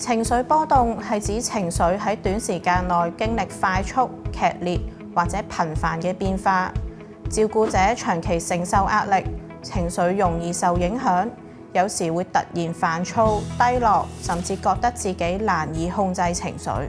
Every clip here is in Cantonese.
情緒波動係指情緒喺短時間內經歷快速、劇烈或者頻繁嘅變化。照顧者長期承受壓力，情緒容易受影響，有時會突然煩躁、低落，甚至覺得自己難以控制情緒。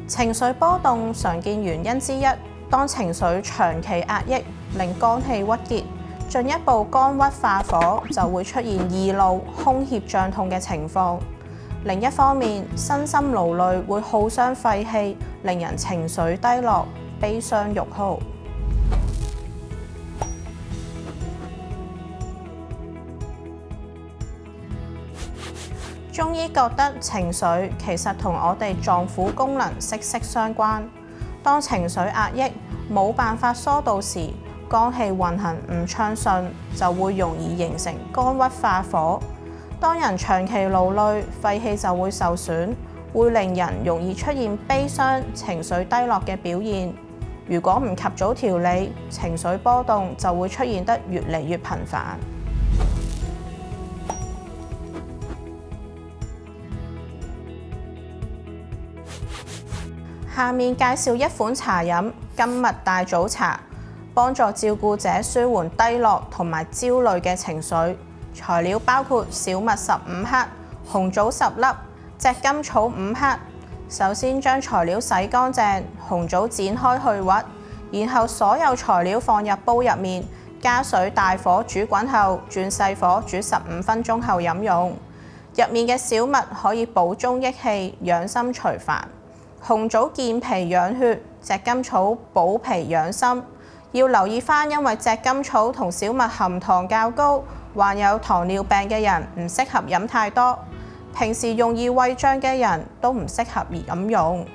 情緒波動常見原因之一，當情緒長期壓抑，令肝氣鬱結，進一步肝鬱化火，就會出現易怒、胸脅脹痛嘅情況。另一方面，身心勞累會耗傷肺氣，令人情緒低落、悲傷欲哭。中醫覺得情緒其實同我哋臟腑功能息息相關。當情緒壓抑，冇辦法疏導時，肝氣運行唔暢順，就會容易形成肝鬱化火。當人長期勞累，肺氣就會受損，會令人容易出現悲傷、情緒低落嘅表現。如果唔及早調理，情緒波動就會出現得越嚟越頻繁。下面介紹一款茶飲——金麥大棗茶，幫助照顧者舒緩低落同埋焦慮嘅情緒。材料包括小麥15克、紅棗10粒、赤甘草5克。首先將材料洗乾淨，紅棗剪開去核，然後所有材料放入煲入面，加水大火煮滾後，轉細火煮15分鐘後飲用。入面嘅小麥可以補中益氣、養心除煩。紅棗健脾養血，赤甘草補脾養心。要留意返，因為赤甘草同小麥含糖較高，患有糖尿病嘅人唔適合飲太多。平時容易胃脹嘅人都唔適合飲用。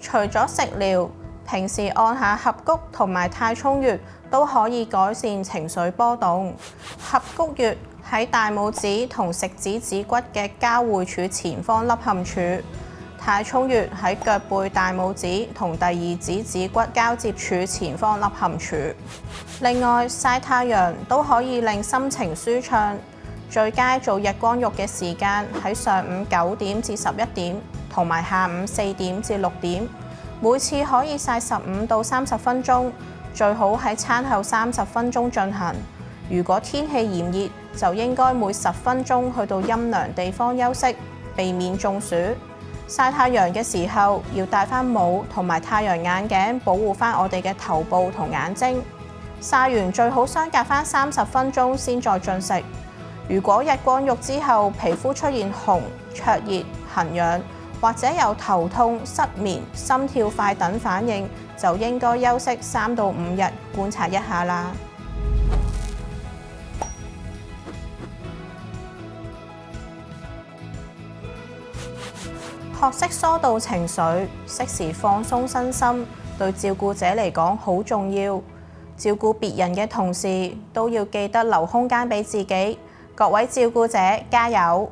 除咗食療，平時按下合谷同埋太沖穴都可以改善情緒波動。合谷穴喺大拇指同食指指骨嘅交匯處前方凹陷處，太沖穴喺腳背大拇指同第二指指骨交接處前方凹陷處。另外，曬太陽都可以令心情舒暢。最佳做日光浴嘅時間喺上午9點至11點，同埋下午4點至6點。每次可以曬15到30分鐘，最好喺餐後30分鐘進行。如果天氣炎熱，就應該每10分鐘去到陰涼地方休息，避免中暑。曬太陽嘅時候要戴返帽同埋太陽眼鏡，保護返我哋嘅頭部同眼睛。曬完最好相隔返30分鐘先再進食。如果日光浴之後皮膚出現紅、灼熱、痕癢，或者有頭痛、失眠、心跳快等反應，就應該休息3到5日，觀察一下啦。學識疏導情緒，適時放鬆身心，對照顧者嚟講好重要。照顧別人嘅同時，都要記得留空間俾自己。各位照顧者，加油！